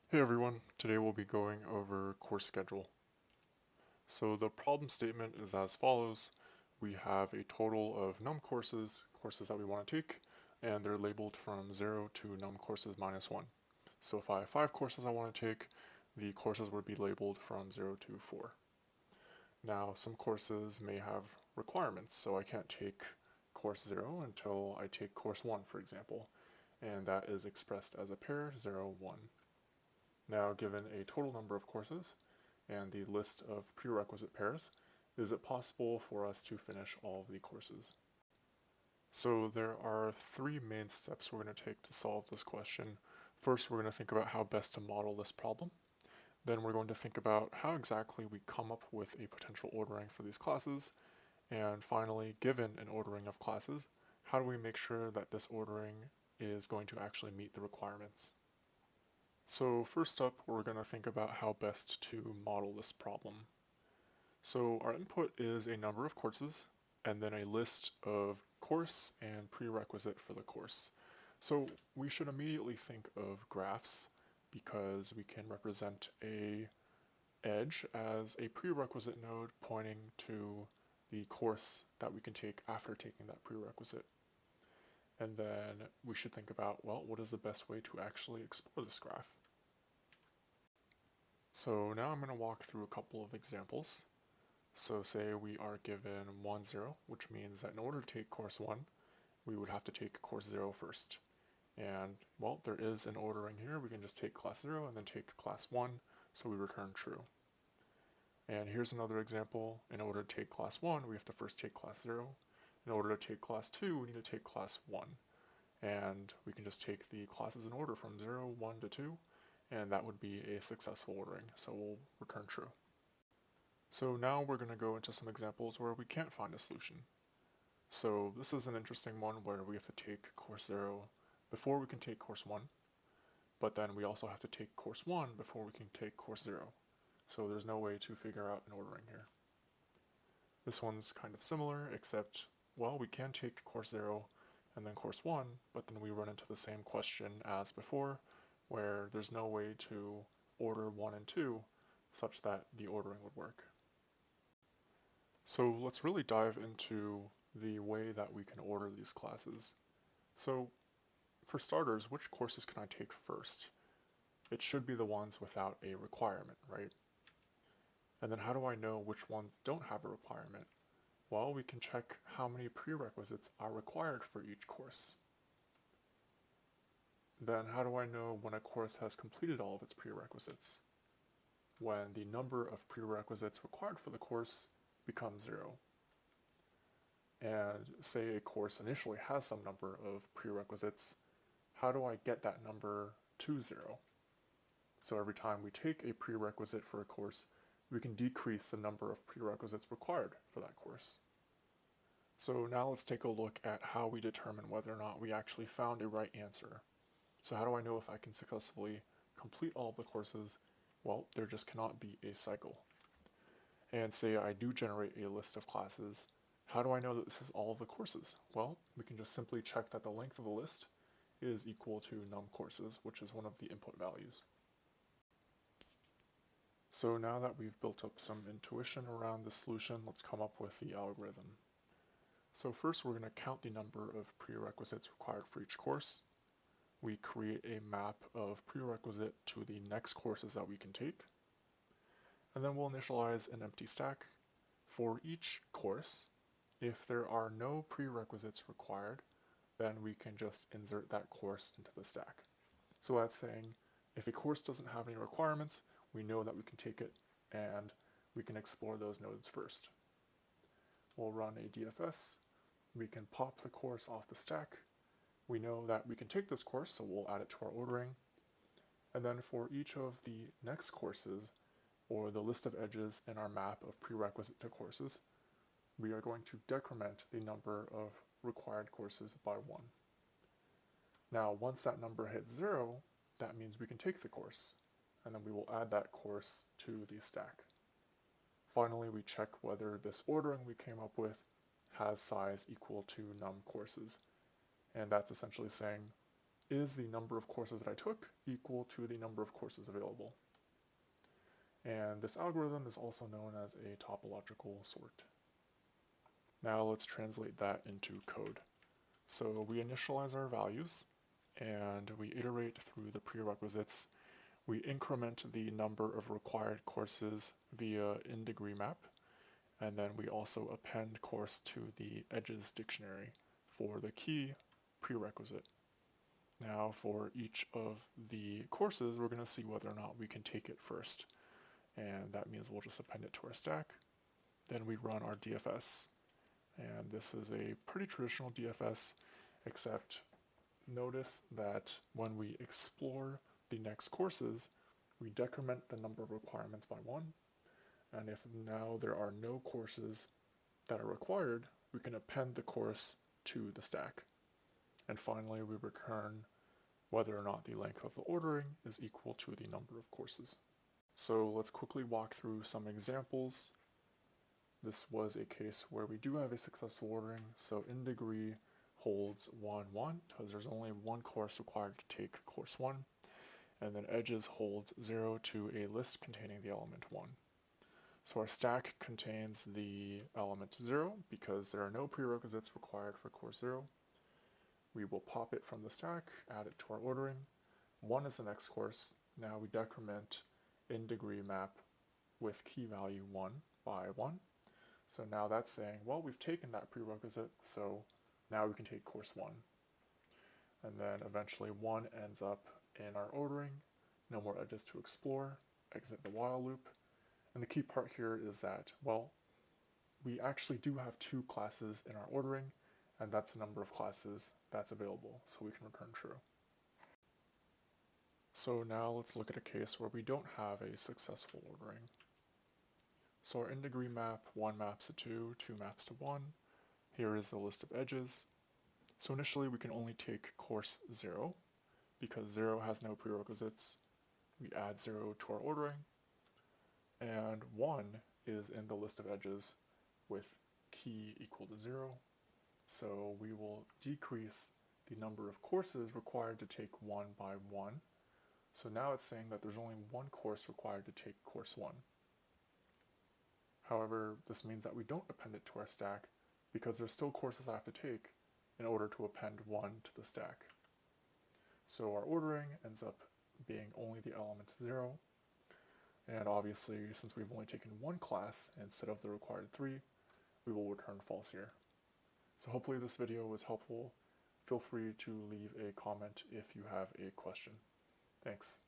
Hey everyone, today we'll be going over course schedule. So the problem statement is as follows. We have a total of num courses that we want to take, and they're labeled from 0 to num courses minus 1. So if I have 5 courses I want to take, the courses would be labeled from 0 to 4. Now some courses may have requirements, so I can't take course 0 until I take course 1, for example, and that is expressed as a pair 0, 1. Now, given a total number of courses and the list of prerequisite pairs, is it possible for us to finish all of the courses? So there are three main steps we're going to take to solve this question. First, we're going to think about how best to model this problem. Then we're going to think about how exactly we come up with a potential ordering for these classes. And finally, given an ordering of classes, how do we make sure that this ordering is going to actually meet the requirements? So first up, we're going to think about how best to model this problem. So our input is a number of courses, and then a list of course and prerequisite for the course. So we should immediately think of graphs because we can represent a edge as a prerequisite node pointing to the course that we can take after taking that prerequisite. And then we should think about, well, what is the best way to actually explore this graph? So now I'm going to walk through a couple of examples. So say we are given 1, 0, which means that in order to take course 1, we would have to take course 0 first. And, well, there is an ordering here. We can just take class 0 and then take class 1, so we return true. And here's another example. In order to take class 1, we have to first take class 0. In order to take class 2, we need to take class 1. And we can just take the classes in order from 0, 1 to 2, and that would be a successful ordering, so we'll return true. So now we're going to go into some examples where we can't find a solution. So this is an interesting one where we have to take course 0 before we can take course 1, but then we also have to take course 1 before we can take course 0. So there's no way to figure out an ordering here. This one's kind of similar, except, well, we can take course 0 and then course 1, but then we run into the same question as before, where there's no way to order 1 and 2 such that the ordering would work. So let's really dive into the way that we can order these classes. So for starters, which courses can I take first? It should be the ones without a requirement, right? And then how do I know which ones don't have a requirement? Well, we can check how many prerequisites are required for each course. Then how do I know when a course has completed all of its prerequisites? When the number of prerequisites required for the course becomes 0. And say a course initially has some number of prerequisites, how do I get that number to 0? So every time we take a prerequisite for a course, we can decrease the number of prerequisites required for that course. So now let's take a look at how we determine whether or not we actually found a right answer. So how do I know if I can successfully complete all of the courses? Well, there just cannot be a cycle. And say I do generate a list of classes, how do I know that this is all of the courses? Well, we can just simply check that the length of the list is equal to num courses, which is one of the input values. So now that we've built up some intuition around the solution, let's come up with the algorithm. So first we're going to count the number of prerequisites required for each course. We create a map of prerequisite to the next courses that we can take. And then we'll initialize an empty stack. For each course, if there are no prerequisites required, then we can just insert that course into the stack. So that's saying if a course doesn't have any requirements, we know that we can take it and we can explore those nodes first. We'll run a DFS. We can pop the course off the stack. We know that we can take this course, so we'll add it to our ordering. And then for each of the next courses, or the list of edges in our map of prerequisite to courses, we are going to decrement the number of required courses by 1. Now, once that number hits 0, that means we can take the course, and then we will add that course to the stack. Finally, we check whether this ordering we came up with has size equal to num courses, and that's essentially saying is the number of courses that I took equal to the number of courses available? And this algorithm is also known as a topological sort. Now let's translate that into code. So we initialize our values, and we iterate through the prerequisites. We increment the number of required courses via in-degree map, and then we also append course to the edges dictionary for the key prerequisite. Now for each of the courses, we're going to see whether or not we can take it first, and that means we'll just append it to our stack. Then we run our DFS, and this is a pretty traditional DFS, except notice that when we explore the next courses, we decrement the number of requirements by 1, and if now there are no courses that are required, we can append the course to the stack. And finally, we return whether or not the length of the ordering is equal to the number of courses. So let's quickly walk through some examples. This was a case where we do have a successful ordering, so in degree holds 1, 1, because there's only one course required to take course 1, and then edges holds 0 to a list containing the element 1. So our stack contains the element 0 because there are no prerequisites required for course 0. We will pop it from the stack, add it to our ordering. 1 is the next course. Now we decrement in degree map with key value 1 by 1. So now that's saying, well, we've taken that prerequisite, so now we can take course 1. And then eventually 1 ends up in our ordering, no more edges to explore, exit the while loop. And the key part here is that, well, we actually do have 2 classes in our ordering, and that's the number of classes that's available, so we can return true. So now let's look at a case where we don't have a successful ordering. So our in degree map, 1 maps to 2, 2 maps to 1. Here is a list of edges. So initially we can only take course 0, because 0 has no prerequisites. We add 0 to our ordering, and 1 is in the list of edges with key equal to 0. So we will decrease the number of courses required to take 1 by 1. So now it's saying that there's only 1 course required to take course 1. However, this means that we don't append it to our stack because there's still courses I have to take in order to append 1 to the stack. So our ordering ends up being only the element 0. And obviously, since we've only taken 1 class instead of the required 3, we will return false here. So hopefully this video was helpful. Feel free to leave a comment if you have a question. Thanks.